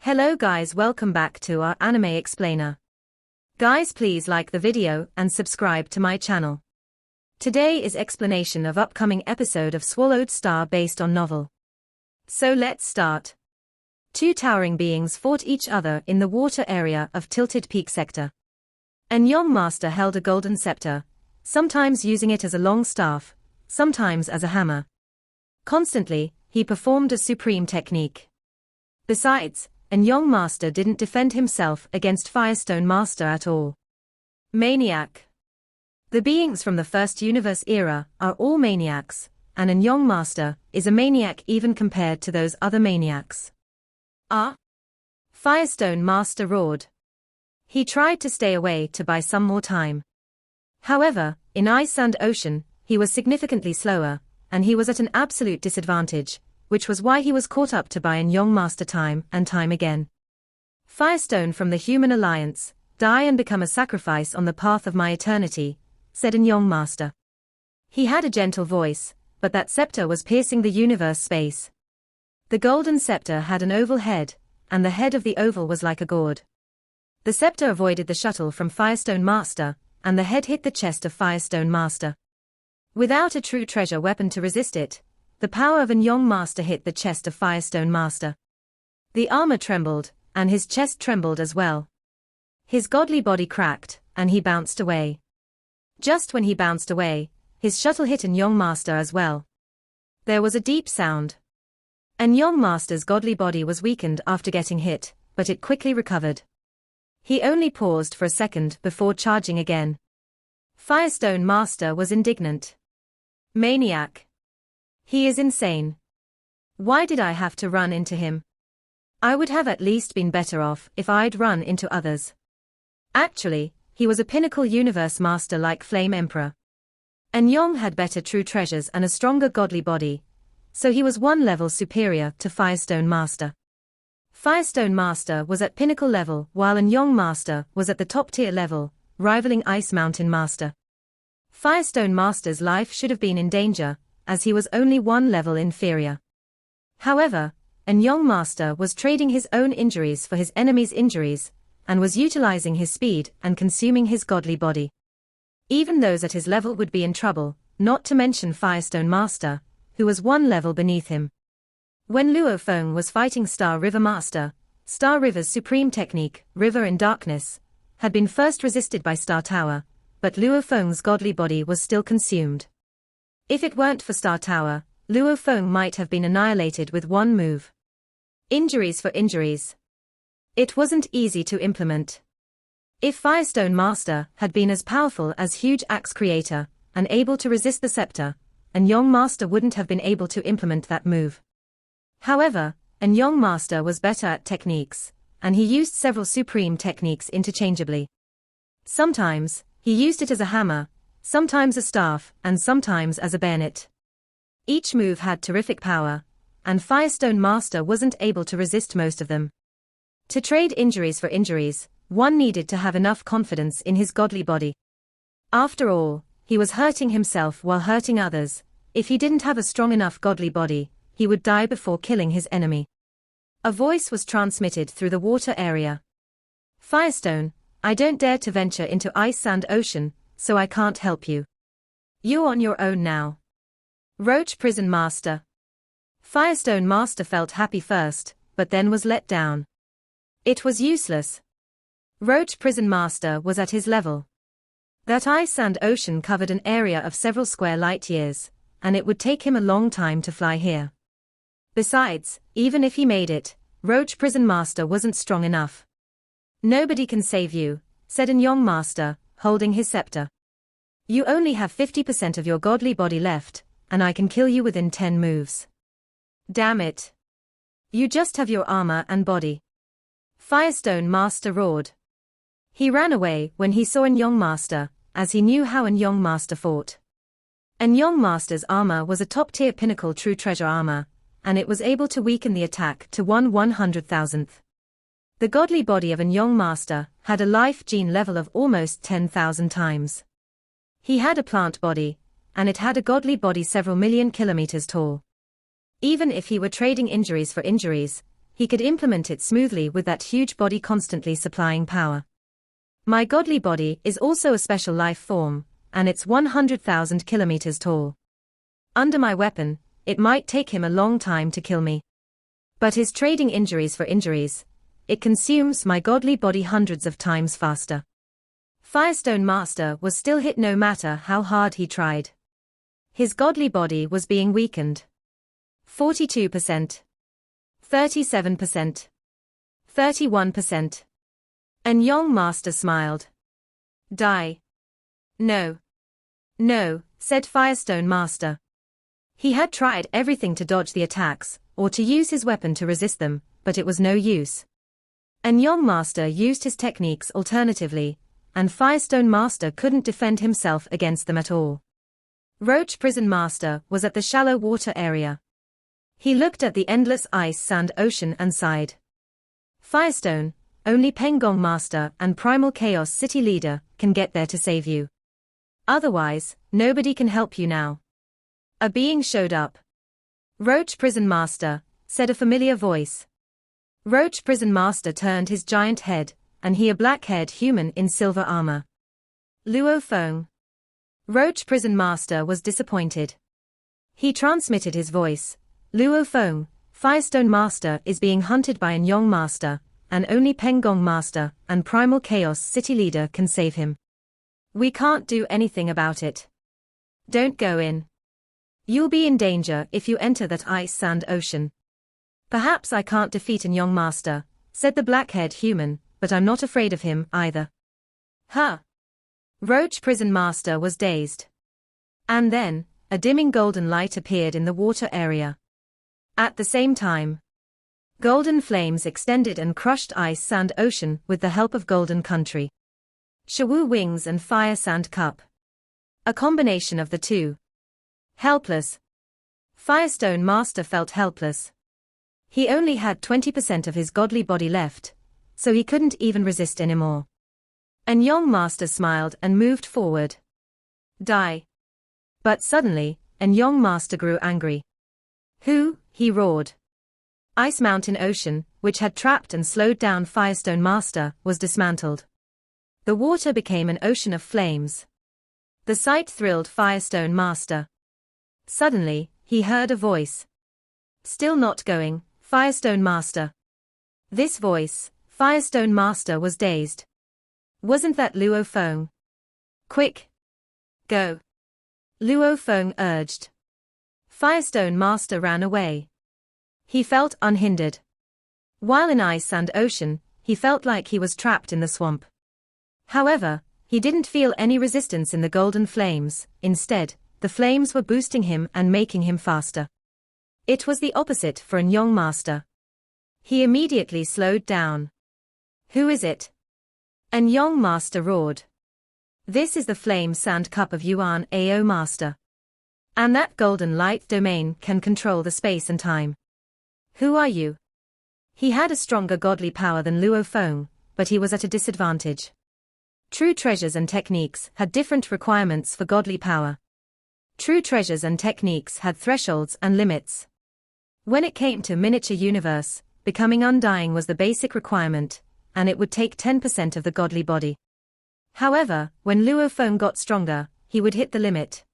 Hello guys, welcome back to our anime explainer. Guys, please like the video and subscribe to my channel. Today is explanation of upcoming episode of Swallowed Star based on novel. So let's start. Two towering beings fought each other in the water area of Tilted Peak sector. An young master held a golden scepter, sometimes using it as a long staff, sometimes as a hammer. Constantly, he performed a supreme technique. Besides, and young master didn't defend himself against Firestone Master at all. Maniac. The beings from the first universe era are all maniacs, and an young master is a maniac even compared to those other maniacs. Firestone Master roared. He tried to stay away to buy some more time. However, in Ice and Ocean, he was significantly slower, and he was at an absolute disadvantage, which was why he was caught up to buy an young master time and time again. Firestone from the Human Alliance, die and become a sacrifice on the path of my eternity, said an young master. He had a gentle voice, but that scepter was piercing the universe space. The golden scepter had an oval head, and the head of the oval was like a gourd. The scepter avoided the shuttle from Firestone Master, and the head hit the chest of Firestone Master. Without a true treasure weapon to resist it, the power of an young master hit the chest of Firestone Master. The armor trembled, and his chest trembled as well. His godly body cracked, and he bounced away. Just when he bounced away, his shuttle hit an young master as well. There was a deep sound. An young master's godly body was weakened after getting hit, but it quickly recovered. He only paused for a second before charging again. Firestone Master was indignant. Maniac. He is insane. Why did I have to run into him? I would have at least been better off if I'd run into others. Actually, he was a pinnacle universe master like Flame Emperor. And Yong had better true treasures and a stronger godly body, so he was one level superior to Firestone Master. Firestone Master was at pinnacle level while an Yong Master was at the top tier level, rivaling Ice Mountain Master. Firestone Master's life should have been in danger, as he was only one level inferior. However, an young master was trading his own injuries for his enemy's injuries, and was utilizing his speed and consuming his godly body. Even those at his level would be in trouble, not to mention Firestone Master, who was one level beneath him. When Luo Feng was fighting Star River Master, Star River's supreme technique, River in Darkness, had been first resisted by Star Tower, but Luo Feng's godly body was still consumed. If it weren't for Star Tower, Luo Feng might have been annihilated with one move. Injuries for injuries. It wasn't easy to implement. If Firestone Master had been as powerful as Huge Axe Creator, and able to resist the scepter, an Young Master wouldn't have been able to implement that move. However, an Young Master was better at techniques, and he used several supreme techniques interchangeably. Sometimes, he used it as a hammer, sometimes a staff, and sometimes as a bayonet. Each move had terrific power, and Firestone Master wasn't able to resist most of them. To trade injuries for injuries, one needed to have enough confidence in his godly body. After all, he was hurting himself while hurting others. If he didn't have a strong enough godly body, he would die before killing his enemy. A voice was transmitted through the water area. Firestone, I don't dare to venture into Ice and Ocean, so I can't help you. You're on your own now. Roach Prison Master. Firestone Master felt happy first, but then was let down. It was useless. Roach Prison Master was at his level. That Ice and Ocean covered an area of several square light years, and it would take him a long time to fly here. Besides, even if he made it, Roach Prison Master wasn't strong enough. Nobody can save you, said an young master, holding his scepter. You only have 50% of your godly body left, and I can kill you within 10 moves. Damn it. You just have your armor and body. Firestone Master roared. He ran away when he saw an young master, as he knew how an young master fought. An young master's armor was a top-tier pinnacle true treasure armor, and it was able to weaken the attack to 1/100,000th. The godly body of an young master had a life gene level of almost 10,000 times. He had a plant body, and it had a godly body several million kilometers tall. Even if he were trading injuries for injuries, he could implement it smoothly with that huge body constantly supplying power. My godly body is also a special life form, and it's 100,000 kilometers tall. Under my weapon, it might take him a long time to kill me. But his trading injuries for injuries, it consumes my godly body hundreds of times faster. Firestone Master was still hit no matter how hard he tried. His godly body was being weakened. 42%. 37%. 31%. And Young Master smiled. Die. No. No, said Firestone Master. He had tried everything to dodge the attacks, or to use his weapon to resist them, but it was no use. And Young Master used his techniques alternatively, and Firestone Master couldn't defend himself against them at all. Roach Prison Master was at the shallow water area. He looked at the endless ice sand ocean and sighed. Firestone, only Pengong Master and Primal Chaos City Leader can get there to save you. Otherwise, nobody can help you now. A being showed up. Roach Prison Master, said a familiar voice. Roach Prison Master turned his giant head, and he a black-haired human in silver armor. Luo Feng. Roach Prison Master was disappointed. He transmitted his voice. Luo Feng, Firestone Master is being hunted by an Yong Master, and only Pengong Master and Primal Chaos City Leader can save him. We can't do anything about it. Don't go in. You'll be in danger if you enter that ice sand ocean. Perhaps I can't defeat an Yong Master, said the black-haired human, but I'm not afraid of him either. Huh. Roach Prison Master was dazed. And then, a dimming golden light appeared in the water area. At the same time, golden flames extended and crushed ice sand ocean with the help of golden country. Shawu wings and fire sand cup. A combination of the two. Helpless. Firestone Master felt helpless. He only had 20% of his godly body left, so he couldn't even resist anymore. And Yong Master smiled and moved forward. Die. But suddenly, and Yong Master grew angry. Who? He roared. Ice Mountain Ocean, which had trapped and slowed down Firestone Master, was dismantled. The water became an ocean of flames. The sight thrilled Firestone Master. Suddenly, he heard a voice. Still not going, Firestone Master. This voice, Firestone Master was dazed. Wasn't that Luo Feng? Quick! Go! Luo Feng urged. Firestone Master ran away. He felt unhindered. While in ice and ocean, he felt like he was trapped in the swamp. However, he didn't feel any resistance in the golden flames. Instead, the flames were boosting him and making him faster. It was the opposite for an Yong Master. He immediately slowed down. Who is it? An Yong Master roared. This is the flame sand cup of Yuan Ao Master. And that golden light domain can control the space and time. Who are you? He had a stronger godly power than Luo Feng, but he was at a disadvantage. True treasures and techniques had different requirements for godly power. True treasures and techniques had thresholds and limits. When it came to miniature universe, becoming undying was the basic requirement, and it would take 10% of the godly body. However, when Luo Feng got stronger, he would hit the limit.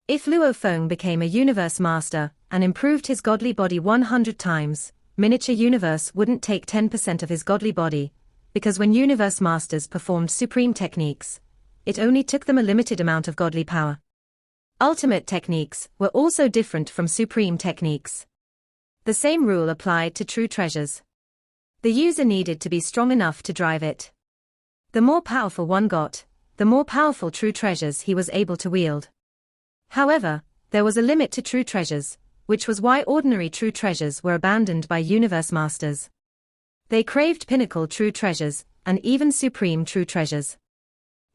If Luo Feng became a universe master and improved his godly body 100 times, miniature universe wouldn't take 10% of his godly body, because when universe masters performed supreme techniques, it only took them a limited amount of godly power. Ultimate techniques were also different from supreme techniques. The same rule applied to true treasures. The user needed to be strong enough to drive it. The more powerful one got, the more powerful true treasures he was able to wield. However, there was a limit to true treasures, which was why ordinary true treasures were abandoned by universe masters. They craved pinnacle true treasures, and even supreme true treasures.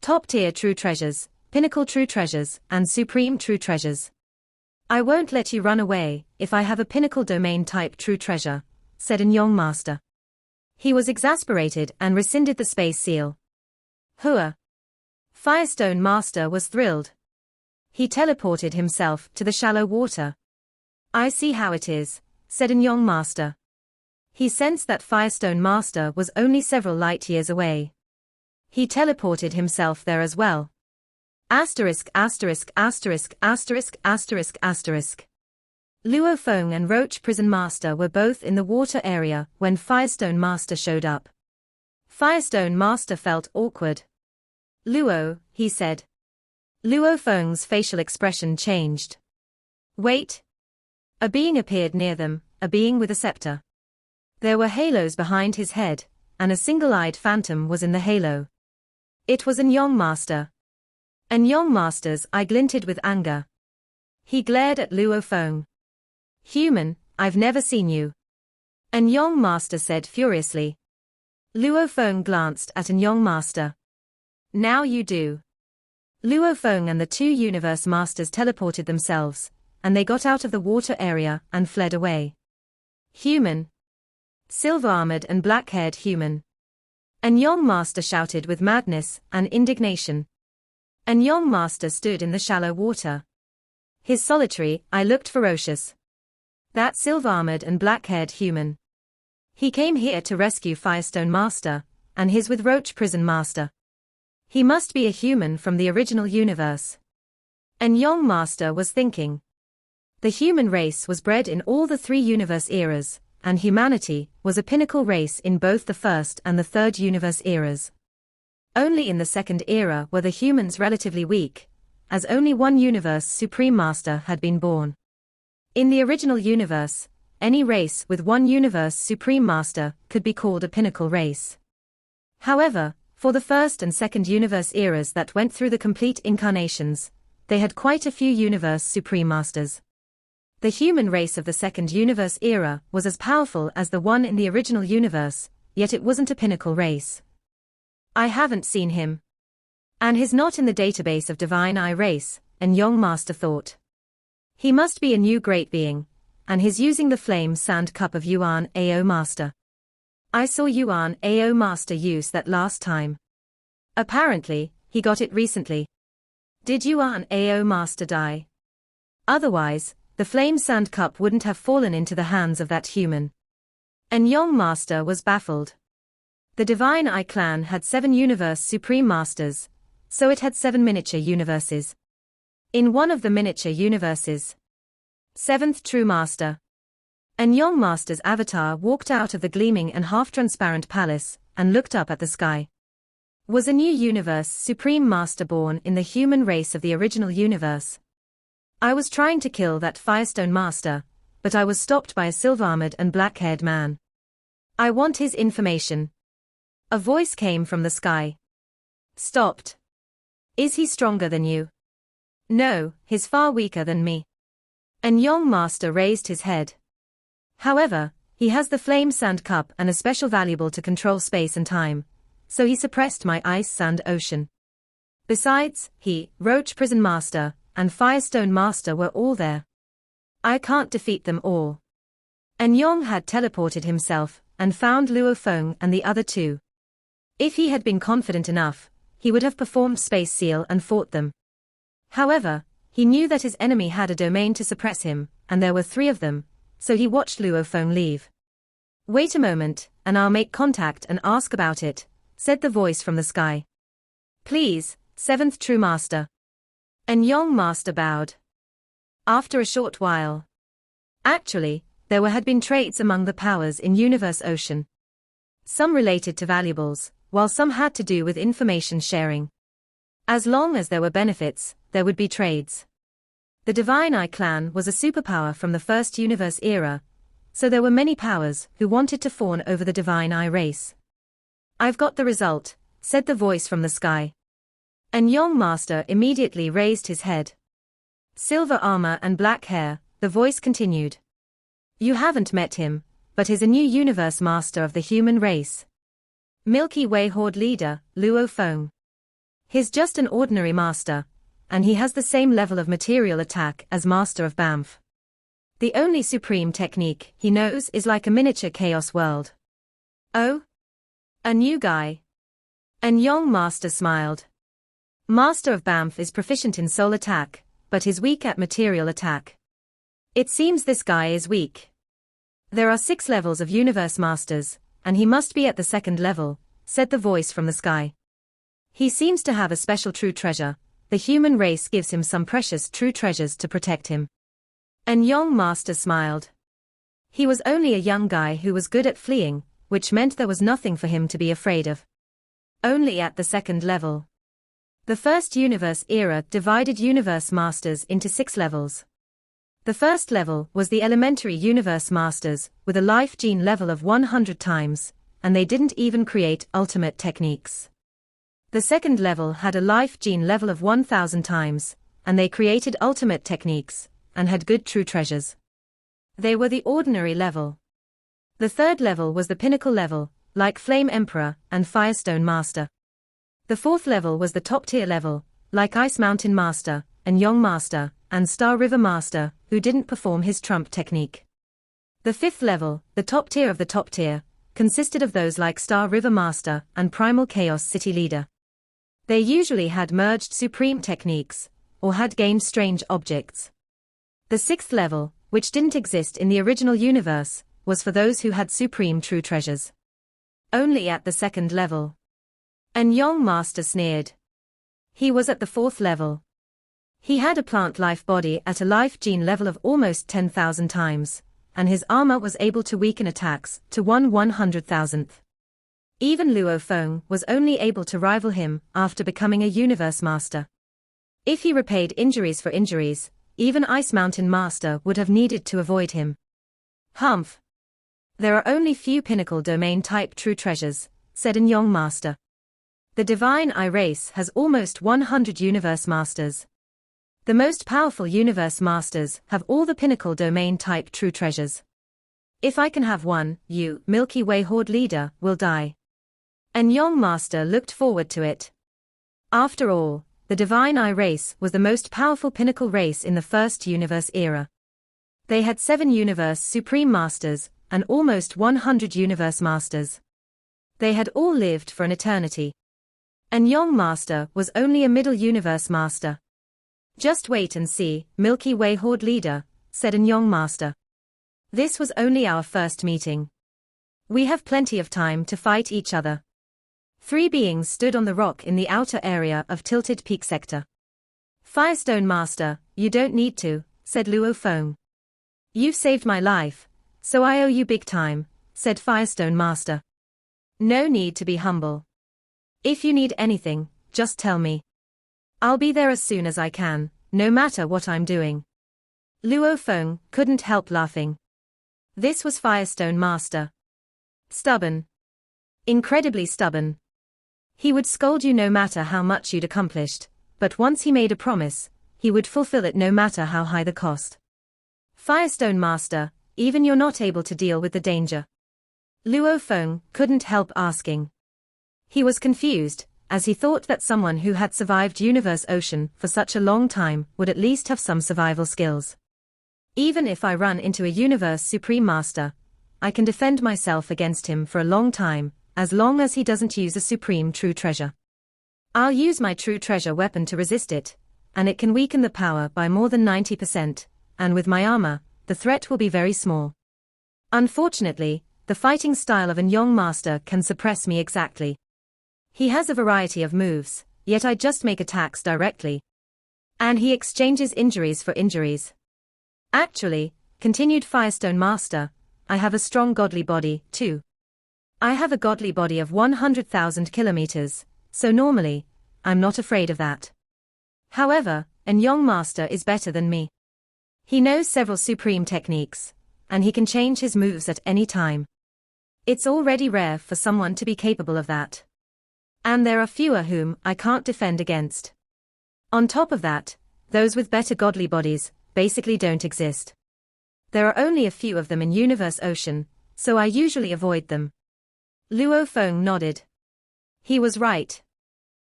Top-tier true treasures, pinnacle true treasures, and supreme true treasures. I won't let you run away if I have a pinnacle domain type true treasure, said an Yong Master. He was exasperated and rescinded the space seal. Hua. Firestone Master was thrilled. He teleported himself to the shallow water. I see how it is, said an Yong Master. He sensed that Firestone Master was only several light years away. He teleported himself there as well. Asterisk asterisk asterisk asterisk asterisk asterisk. Luo Feng and Roach Prison Master were both in the water area when Firestone Master showed up. Firestone Master felt awkward. Luo, he said. Luo Feng's facial expression changed. Wait. A being appeared near them, a being with a scepter. There were halos behind his head, and a single-eyed phantom was in the halo. It was an Yong Master. An Yong Master's eye glinted with anger. He glared at Luo Feng. Human, I've never seen you. An Yong Master said furiously. Luo Feng glanced at An Yong Master. Now you do. Luo Feng and the two Universe Masters teleported themselves, and they got out of the water area and fled away. Human. Silver-armored and black-haired human. An Yong Master shouted with madness and indignation. An Yong Master stood in the shallow water. His solitary eye looked ferocious. That silver-armored and black-haired human. He came here to rescue Firestone Master, and his with Roach Prison Master. He must be a human from the original universe. An Yong Master was thinking. The human race was bred in all the three universe eras, and humanity was a pinnacle race in both the first and the third universe eras. Only in the second era were the humans relatively weak, as only one universe Supreme Master had been born. In the original universe, any race with one universe Supreme Master could be called a pinnacle race. However, for the first and second universe eras that went through the complete incarnations, they had quite a few universe Supreme Masters. The human race of the second universe era was as powerful as the one in the original universe, yet it wasn't a pinnacle race. I haven't seen him. And he's not in the database of Divine Eye race, An Yong Master thought. He must be a new great being, and he's using the flame sand cup of Yuan Ao Master. I saw Yuan Ao Master use that last time. Apparently, he got it recently. Did Yuan Ao Master die? Otherwise, the flame sand cup wouldn't have fallen into the hands of that human. An Yong Master was baffled. The Divine Eye clan had 7 universe Supreme Masters, so it had 7 miniature universes. In one of the miniature universes, 7th True Master, An Yong Master's avatar walked out of the gleaming and half-transparent palace and looked up at the sky. Was a new universe Supreme Master born in the human race of the original universe? I was trying to kill that Firestone Master, but I was stopped by a silver-armored and black-haired man. I want his information. A voice came from the sky. Stopped. Is he stronger than you? No, he's far weaker than me. An Yong Master raised his head. However, he has the flame sand cup and a special valuable to control space and time, so he suppressed my ice sand ocean. Besides, he, Roach Prison Master, and Firestone Master were all there. I can't defeat them all. An Yong had teleported himself and found Luo Feng and the other two. If he had been confident enough, he would have performed Space Seal and fought them. However, he knew that his enemy had a domain to suppress him, and there were 3 of them, so he watched Luo Feng leave. Wait a moment, and I'll make contact and ask about it, said the voice from the sky. Please, 7th True Master. An Yong Master bowed. After a short while. Actually, there had been traits among the powers in Universe Ocean. Some related to valuables, while some had to do with information sharing. As long as there were benefits, there would be trades. The Divine Eye clan was a superpower from the first universe era, so there were many powers who wanted to fawn over the Divine Eye race. I've got the result, said the voice from the sky. An Yong Master immediately raised his head. Silver armor and black hair, the voice continued. You haven't met him, but he's a new universe master of the human race. Milky Way Horde leader, Luo Feng. He's just an ordinary master, and he has the same level of material attack as Master of Banff. The only supreme technique he knows is like a miniature chaos world. Oh? A new guy. An Yong Master smiled. Master of Banff is proficient in soul attack, but is weak at material attack. It seems this guy is weak. There are 6 levels of Universe Masters, and he must be at the 2nd level, said the voice from the sky. He seems to have a special true treasure. The human race gives him some precious true treasures to protect him. And young Master smiled. He was only a young guy who was good at fleeing, which meant there was nothing for him to be afraid of. Only at the 2nd level. The first universe era divided Universe Masters into 6 levels. The first level was the elementary Universe Masters, with a life gene level of 100 times, and they didn't even create ultimate techniques. The second level had a life gene level of 1000 times, and they created ultimate techniques, and had good true treasures. They were the ordinary level. The third level was the pinnacle level, like Flame Emperor and Firestone Master. The fourth level was the top tier level, like Ice Mountain Master, and Young Master, and Star River Master, who didn't perform his trump technique. The fifth level, the top tier of the top tier, consisted of those like Star River Master and Primal Chaos City Leader. They usually had merged supreme techniques, or had gained strange objects. The sixth level, which didn't exist in the original universe, was for those who had supreme true treasures. Only at the 2nd level. And Young Master sneered. He was at the 4th level. He had a plant life body at a life gene level of almost 10,000 times, and his armor was able to weaken attacks to 1/100,000th. Even Luo Feng was only able to rival him after becoming a Universe Master. If he repaid injuries for injuries, even Ice Mountain Master would have needed to avoid him. Humph. There are only few pinnacle domain type true treasures, said an Young Master. The Divine Eye race has almost 100 Universe Masters. The most powerful Universe Masters have all the pinnacle domain type true treasures. If I can have one, you, Milky Way Horde leader, will die. And Young Master looked forward to it. After all, the Divine Eye race was the most powerful pinnacle race in the first universe era. They had 7 Universe Supreme Masters, and almost 100 Universe Masters. They had all lived for an eternity. And Young Master was only a middle Universe Master. Just wait and see, Milky Way Horde leader, said an Young Master. This was only our first meeting. We have plenty of time to fight each other. 3 beings stood on the rock in the outer area of Tilted Peak Sector. Firestone Master, you don't need to, said Luo Feng. You've saved my life, so I owe you big time, said Firestone Master. No need to be humble. If you need anything, just tell me. I'll be there as soon as I can, no matter what I'm doing. Luo Feng couldn't help laughing. This was Firestone Master. Stubborn. Incredibly stubborn. He would scold you no matter how much you'd accomplished, but once he made a promise, he would fulfill it no matter how high the cost. Firestone Master, even you're not able to deal with the danger. Luo Feng couldn't help asking. He was confused, as he thought that someone who had survived Universe Ocean for such a long time would at least have some survival skills. Even if I run into a Universe Supreme Master, I can defend myself against him for a long time, as long as he doesn't use a Supreme True Treasure. I'll use my True Treasure weapon to resist it, and it can weaken the power by more than 90%, and with my armor, the threat will be very small. Unfortunately, the fighting style of an Young Master can suppress me exactly. He has a variety of moves, yet I just make attacks directly. And he exchanges injuries for injuries. Actually, continued Firestone Master, I have a strong godly body, too. I have a godly body of 100,000 kilometers, so normally, I'm not afraid of that. However, an Young Master is better than me. He knows several supreme techniques, and he can change his moves at any time. It's already rare for someone to be capable of that. And there are fewer whom I can't defend against. On top of that, those with better godly bodies basically don't exist. There are only a few of them in Universe Ocean, so I usually avoid them. Luo Feng nodded. He was right.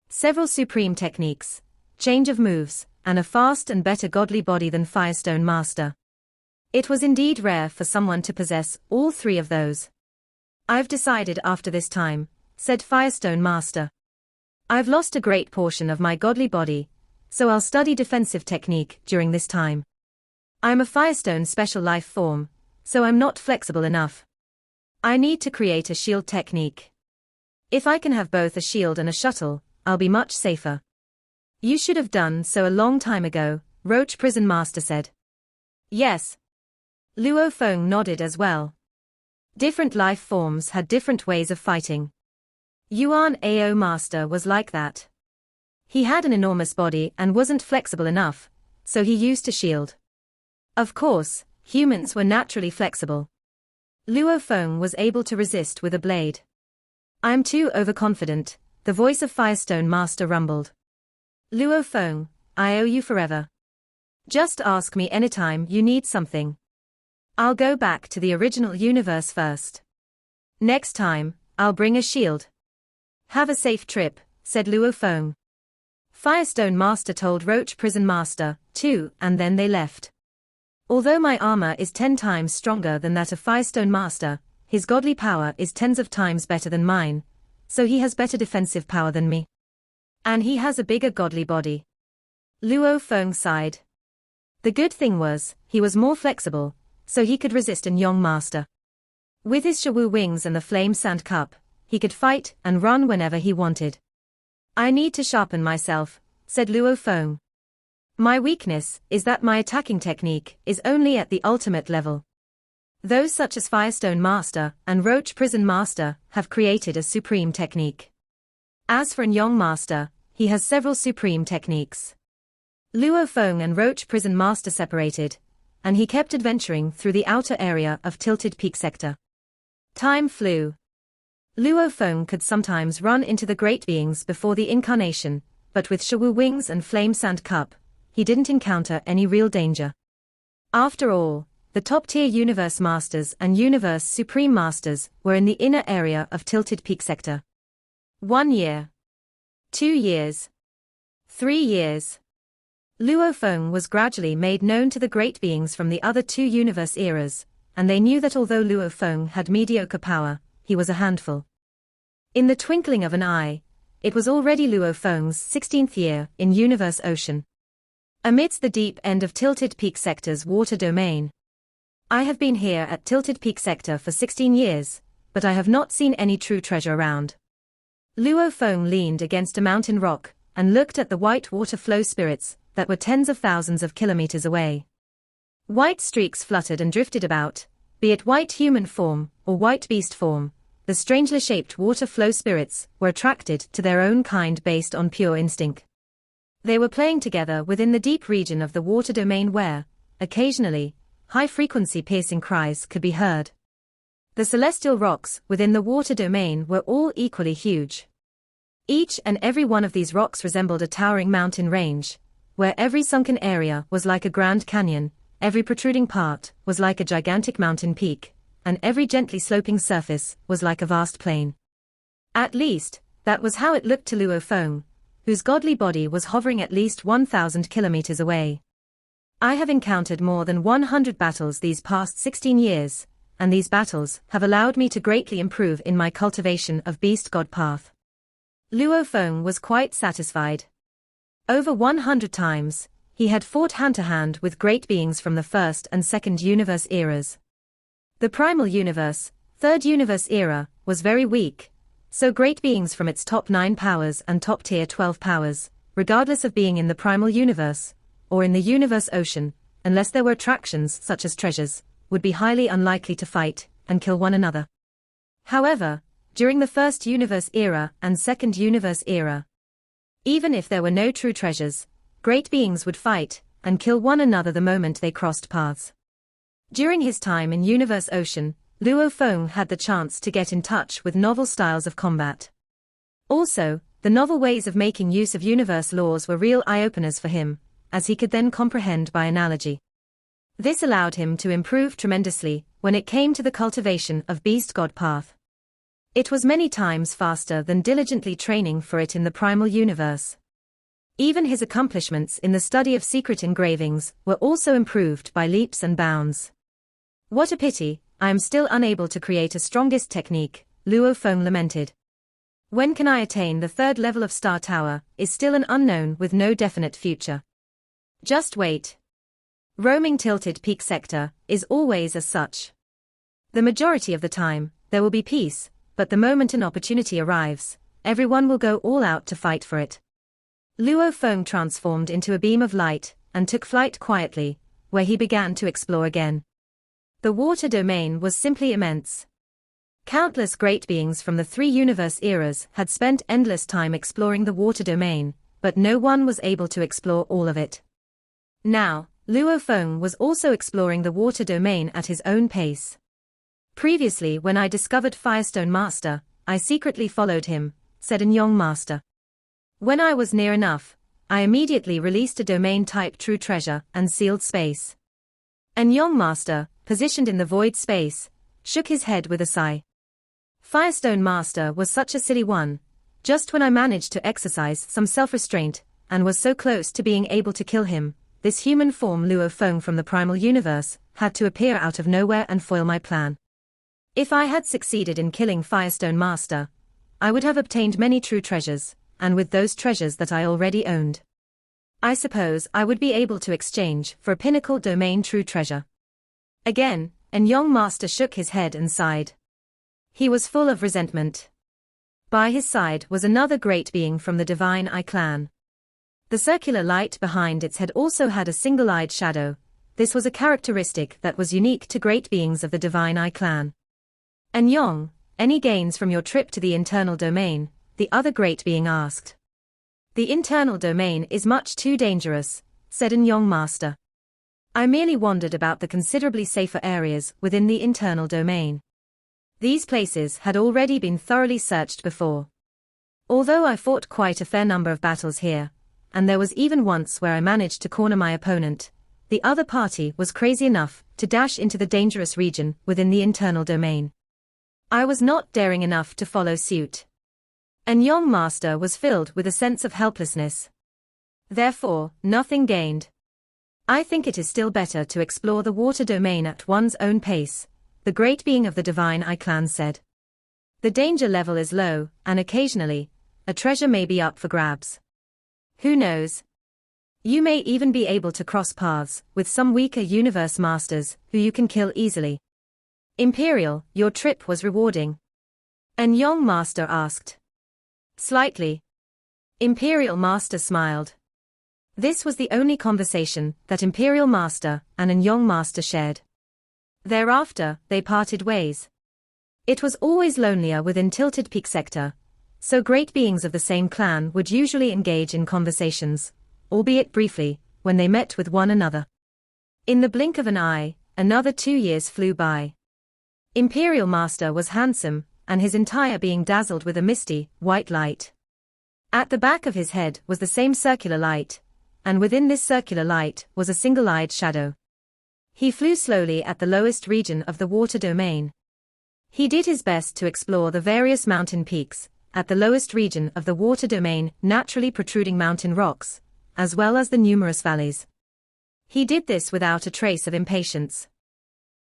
Several supreme techniques, change of moves, and a fast and better godly body than Firestone Master. It was indeed rare for someone to possess all 3 of those. I've decided after this time, said Firestone Master. I've lost a great portion of my godly body, so I'll study defensive technique during this time. I'm a Firestone special life form, so I'm not flexible enough. I need to create a shield technique. If I can have both a shield and a shuttle, I'll be much safer. You should have done so a long time ago, Roach Prison Master said. Yes. Luo Feng nodded as well. Different life forms had different ways of fighting. Yuan Ao Master was like that. He had an enormous body and wasn't flexible enough, so he used a shield. Of course, humans were naturally flexible. Luo Feng was able to resist with a blade. I'm too overconfident, the voice of Firestone Master rumbled. Luo Feng, I owe you forever. Just ask me anytime you need something. I'll go back to the original universe first. Next time, I'll bring a shield. Have a safe trip, said Luo Feng. Firestone Master told Roach Prison Master, too, and then they left. Although my armor is 10 times stronger than that of Firestone Master, his godly power is tens of times better than mine, so he has better defensive power than me. And he has a bigger godly body. Luo Feng sighed. The good thing was, he was more flexible, so he could resist an Yong Master. With his Shawu wings and the Flame Sand Cup, he could fight and run whenever he wanted. I need to sharpen myself, said Luo Feng. My weakness is that my attacking technique is only at the ultimate level. Those such as Firestone Master and Roach Prison Master have created a supreme technique. As for an Yong Master, he has several supreme techniques. Luo Feng and Roach Prison Master separated, and he kept adventuring through the outer area of Tilted Peak Sector. Time flew. Luo Feng could sometimes run into the great beings before the incarnation, but with Shawu Wings and Flame Sand Cup, he didn't encounter any real danger. After all, the top-tier Universe Masters and Universe Supreme Masters were in the inner area of Tilted Peak Sector. 1 year. 2 years. 3 years. Luo Feng was gradually made known to the great beings from the other 2 universe eras, and they knew that although Luo Feng had mediocre power, he was a handful. In the twinkling of an eye, it was already Luo Feng's 16th year in Universe Ocean. Amidst the deep end of Tilted Peak Sector's water domain. I have been here at Tilted Peak Sector for 16 years, but I have not seen any true treasure around. Luo Feng leaned against a mountain rock and looked at the white water flow spirits that were tens of thousands of kilometers away. White streaks fluttered and drifted about, be it white human form or white beast form. The strangely shaped water flow spirits were attracted to their own kind based on pure instinct. They were playing together within the deep region of the water domain where, occasionally, high-frequency piercing cries could be heard. The celestial rocks within the water domain were all equally huge. Each and every one of these rocks resembled a towering mountain range, where every sunken area was like a grand canyon, every protruding part was like a gigantic mountain peak, and every gently sloping surface was like a vast plain. At least, that was how it looked to Luo Feng, whose godly body was hovering at least 1,000 kilometers away. I have encountered more than 100 battles these past 16 years, and these battles have allowed me to greatly improve in my cultivation of Beast God Path. Luo Feng was quite satisfied. Over 100 times, he had fought hand-to-hand with great beings from the first and second universe eras. The primal universe, third universe era, was very weak, so great beings from its top 9 powers and top tier 12 powers, regardless of being in the primal universe, or in the universe ocean, unless there were attractions such as treasures, would be highly unlikely to fight and kill one another. However, during the first universe era and second universe era, even if there were no true treasures, great beings would fight and kill one another the moment they crossed paths. During his time in Universe Ocean, Luo Feng had the chance to get in touch with novel styles of combat. Also, the novel ways of making use of universe laws were real eye-openers for him, as he could then comprehend by analogy. This allowed him to improve tremendously when it came to the cultivation of Beast God Path. It was many times faster than diligently training for it in the primal universe. Even his accomplishments in the study of secret engravings were also improved by leaps and bounds. What a pity, I am still unable to create a strongest technique, Luo Feng lamented. When can I attain the 3rd level of Star Tower is still an unknown with no definite future. Just wait. Roaming Tilted Peak Sector is always as such. The majority of the time, there will be peace, but the moment an opportunity arrives, everyone will go all out to fight for it. Luo Feng transformed into a beam of light, and took flight quietly, where he began to explore again. The water domain was simply immense. Countless great beings from the three universe eras had spent endless time exploring the water domain, but no one was able to explore all of it. Now, Luo Feng was also exploring the water domain at his own pace. Previously, when I discovered Firestone Master, I secretly followed him, said Enyong Master. When I was near enough, I immediately released a domain-type true treasure and sealed space. Enyong Master, positioned in the void space, shook his head with a sigh. Firestone Master was such a silly one. Just when I managed to exercise some self-restraint, and was so close to being able to kill him, this human form Luo Feng from the primal universe had to appear out of nowhere and foil my plan. If I had succeeded in killing Firestone Master, I would have obtained many true treasures, and with those treasures that I already owned, I suppose I would be able to exchange for a pinnacle domain true treasure. Again, Enyong Master shook his head and sighed. He was full of resentment. By his side was another great being from the Divine Eye clan. The circular light behind its head also had a single-eyed shadow. This was a characteristic that was unique to great beings of the Divine Eye clan. Enyong, any gains from your trip to the internal domain? The other great being asked. The internal domain is much too dangerous, said Enyong Master. I merely wandered about the considerably safer areas within the internal domain. These places had already been thoroughly searched before. Although I fought quite a fair number of battles here, and there was even once where I managed to corner my opponent, the other party was crazy enough to dash into the dangerous region within the internal domain. I was not daring enough to follow suit. Enyong Master was filled with a sense of helplessness. Therefore, nothing gained. I think it is still better to explore the water domain at one's own pace, the great being of the Divine Eye clan said. The danger level is low, and occasionally, a treasure may be up for grabs. Who knows? You may even be able to cross paths with some weaker universe masters who you can kill easily. Imperial, your trip was rewarding. Enyong Master asked. Slightly. Imperial Master smiled. This was the only conversation that Imperial Master and Enyong Master shared. Thereafter, they parted ways. It was always lonelier within Tilted Peak sector, so great beings of the same clan would usually engage in conversations, albeit briefly, when they met with one another. In the blink of an eye, another 2 years flew by. Imperial Master was handsome, and his entire being dazzled with a misty, white light. At the back of his head was the same circular light, and within this circular light was a single-eyed shadow. He flew slowly at the lowest region of the water domain. He did his best to explore the various mountain peaks, at the lowest region of the water domain, naturally protruding mountain rocks, as well as the numerous valleys. He did this without a trace of impatience.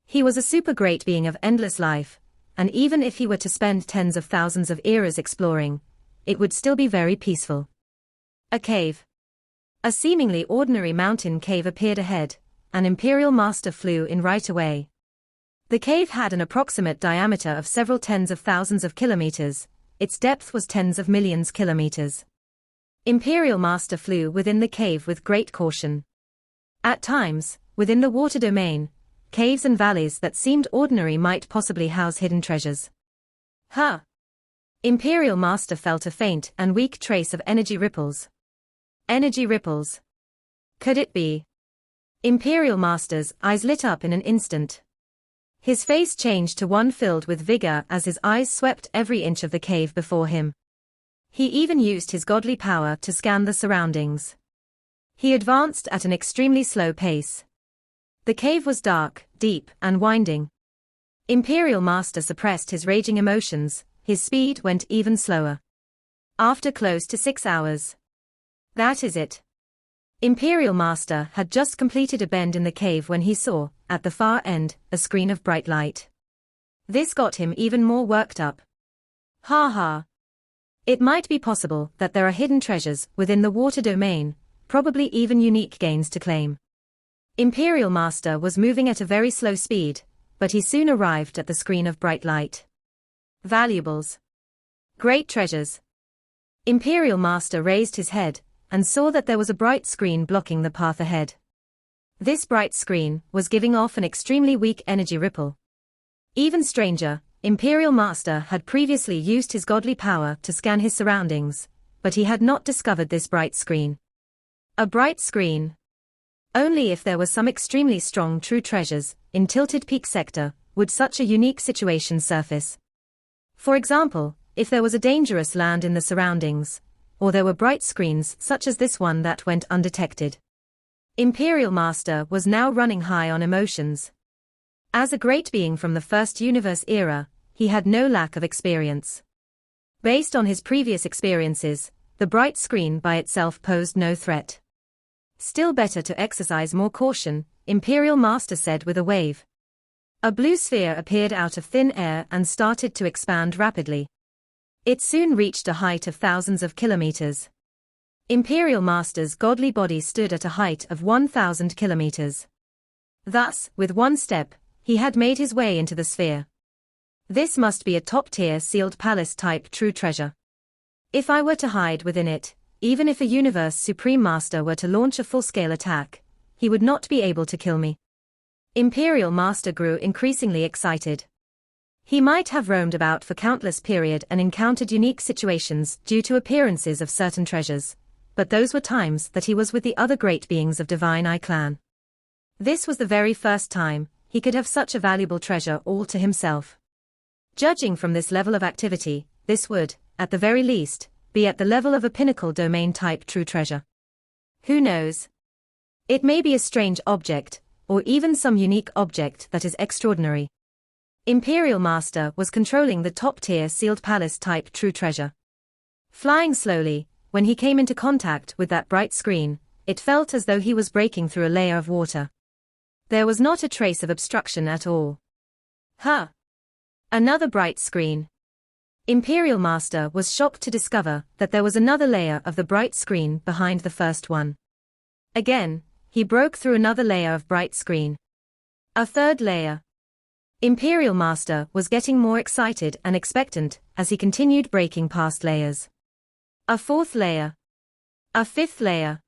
He was a super great being of endless life, and even if he were to spend tens of thousands of eras exploring, it would still be very peaceful. A cave. A seemingly ordinary mountain cave appeared ahead. An Imperial Master flew in right away. The cave had an approximate diameter of several tens of thousands of kilometers. Its depth was tens of millions kilometers. Imperial Master flew within the cave with great caution. At times, within the water domain, caves and valleys that seemed ordinary might possibly house hidden treasures. Huh! Imperial Master felt a faint and weak trace of energy ripples. Energy ripples. Could it be? Imperial Master's eyes lit up in an instant. His face changed to one filled with vigor as his eyes swept every inch of the cave before him. He even used his godly power to scan the surroundings. He advanced at an extremely slow pace. The cave was dark, deep, and winding. Imperial Master suppressed his raging emotions, his speed went even slower. After close to 6 hours. That is it. Imperial Master had just completed a bend in the cave when he saw, at the far end, a screen of bright light. This got him even more worked up. Ha ha. It might be possible that there are hidden treasures within the water domain, probably even unique gains to claim. Imperial Master was moving at a very slow speed, but he soon arrived at the screen of bright light. Valuables. Great treasures. Imperial Master raised his head and saw that there was a bright screen blocking the path ahead. This bright screen was giving off an extremely weak energy ripple. Even stranger, Imperial Master had previously used his godly power to scan his surroundings, but he had not discovered this bright screen. A bright screen. Only if there was some extremely strong true treasures in Tilted Peak sector would such a unique situation surface. For example, if there was a dangerous land in the surroundings, or there were bright screens such as this one that went undetected. Imperial Master was now running high on emotions. As a great being from the first universe era, he had no lack of experience. Based on his previous experiences, the bright screen by itself posed no threat. Still better to exercise more caution, Imperial Master said with a wave. A blue sphere appeared out of thin air and started to expand rapidly. It soon reached a height of thousands of kilometers. Imperial Master's godly body stood at a height of 1,000 kilometers. Thus, with one step, he had made his way into the sphere. This must be a top-tier sealed palace-type true treasure. If I were to hide within it, even if a Universe Supreme Master were to launch a full-scale attack, he would not be able to kill me. Imperial Master grew increasingly excited. He might have roamed about for countless period and encountered unique situations due to appearances of certain treasures, but those were times that he was with the other great beings of Divine Eye Clan. This was the very first time he could have such a valuable treasure all to himself. Judging from this level of activity, this would, at the very least, be at the level of a pinnacle domain-type true treasure. Who knows? It may be a strange object, or even some unique object that is extraordinary. Imperial Master was controlling the top-tier sealed palace-type true treasure. Flying slowly, when he came into contact with that bright screen, it felt as though he was breaking through a layer of water. There was not a trace of obstruction at all. Huh! Another bright screen. Imperial Master was shocked to discover that there was another layer of the bright screen behind the first one. Again, he broke through another layer of bright screen. A third layer. Imperial Master was getting more excited and expectant as he continued breaking past layers. A fourth layer. A fifth layer.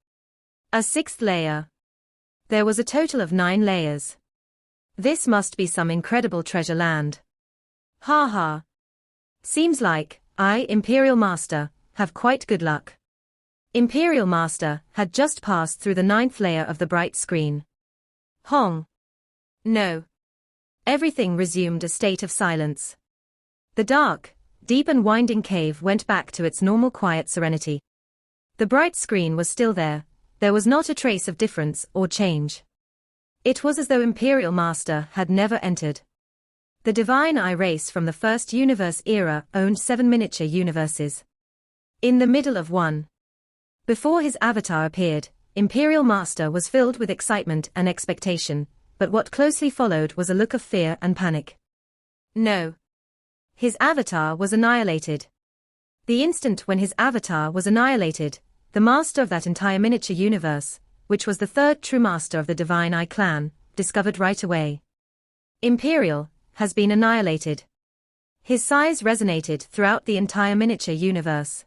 A sixth layer. There was a total of 9 layers. This must be some incredible treasure land. Ha ha. Seems like I, Imperial Master, have quite good luck. Imperial Master had just passed through the 9th layer of the bright screen. Hong. No. Everything resumed a state of silence. The dark, deep and winding cave went back to its normal quiet serenity. The bright screen was still there was not a trace of difference or change. It was as though Imperial Master had never entered. The Divine Eye race from the first universe era owned 7 miniature universes. In the middle of one. Before his avatar appeared, Imperial Master was filled with excitement and expectation, but what closely followed was a look of fear and panic. No. His avatar was annihilated. The instant when his avatar was annihilated, the master of that entire miniature universe, which was the third true master of the Divine Eye Clan, discovered right away. Imperial has been annihilated. His size resonated throughout the entire miniature universe.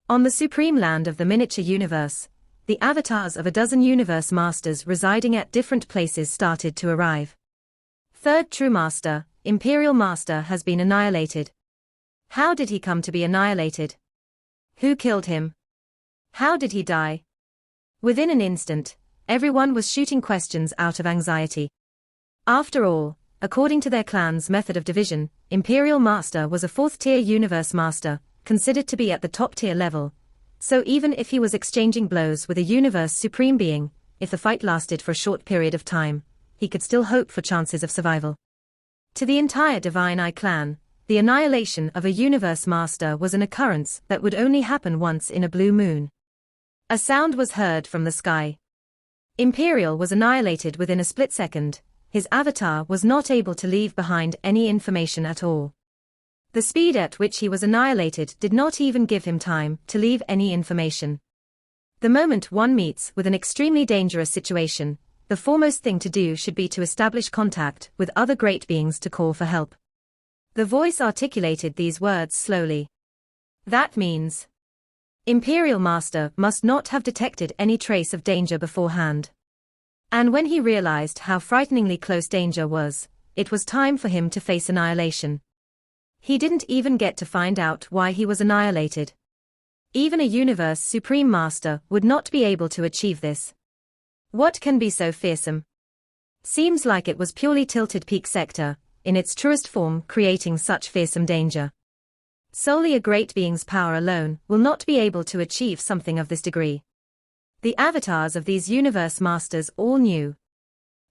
On the supreme land of the miniature universe, the avatars of a dozen universe masters residing at different places started to arrive. Third true master, Imperial Master, has been annihilated. How did he come to be annihilated? Who killed him? How did he die? Within an instant, everyone was shooting questions out of anxiety. After all, according to their clan's method of division, Imperial Master was a 4th-tier universe master, considered to be at the top-tier level. So even if he was exchanging blows with a universe supreme being, if the fight lasted for a short period of time, he could still hope for chances of survival. To the entire Divine Eye Clan, the annihilation of a universe master was an occurrence that would only happen once in a blue moon. A sound was heard from the sky. Imperial was annihilated within a split second. His avatar was not able to leave behind any information at all. The speed at which he was annihilated did not even give him time to leave any information. The moment one meets with an extremely dangerous situation, the foremost thing to do should be to establish contact with other great beings to call for help. The voice articulated these words slowly. That means, Imperial Master must not have detected any trace of danger beforehand. And when he realized how frighteningly close danger was, it was time for him to face annihilation. He didn't even get to find out why he was annihilated. Even a Universe Supreme Master would not be able to achieve this. What can be so fearsome? Seems like it was purely Tilted Peak Sector, in its truest form, creating such fearsome danger. Solely a great being's power alone will not be able to achieve something of this degree. The avatars of these Universe Masters all knew.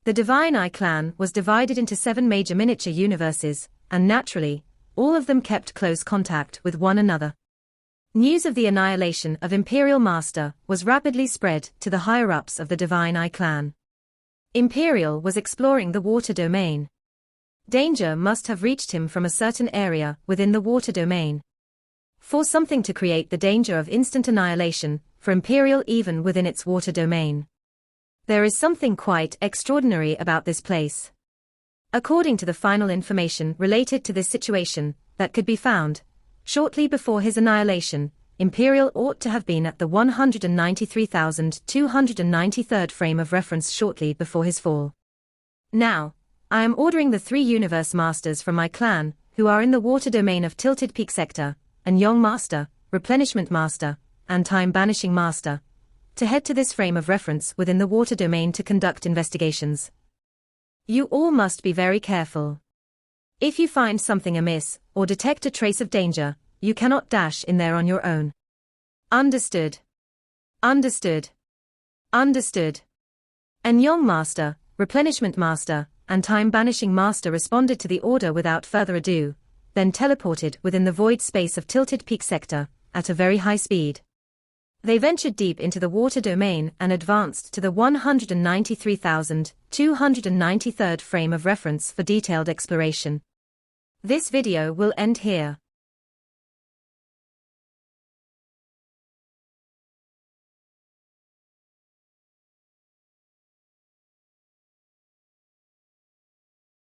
The Divine Eye clan was divided into 7 major miniature universes, and naturally, all of them kept close contact with one another. News of the annihilation of Imperial Master was rapidly spread to the higher-ups of the Divine Eye clan. Imperial was exploring the water domain. Danger must have reached him from a certain area within the water domain. For something to create the danger of instant annihilation for Imperial even within its water domain. There is something quite extraordinary about this place. According to the final information related to this situation that could be found, shortly before his annihilation, Imperial ought to have been at the 193,293rd frame of reference shortly before his fall. Now, I am ordering the 3 Universe Masters from my clan, who are in the water domain of Tilted Peak Sector, and Young Master, Replenishment Master, and Time Banishing Master, to head to this frame of reference within the water domain to conduct investigations. You all must be very careful. If you find something amiss, or detect a trace of danger, you cannot dash in there on your own. Understood. Understood. Understood. And Young Master, Replenishment Master, and Time Banishing Master responded to the order without further ado, then teleported within the void space of Tilted Peak Sector, at a very high speed. They ventured deep into the water domain and advanced to the 193,293rd frame of reference for detailed exploration. This video will end here.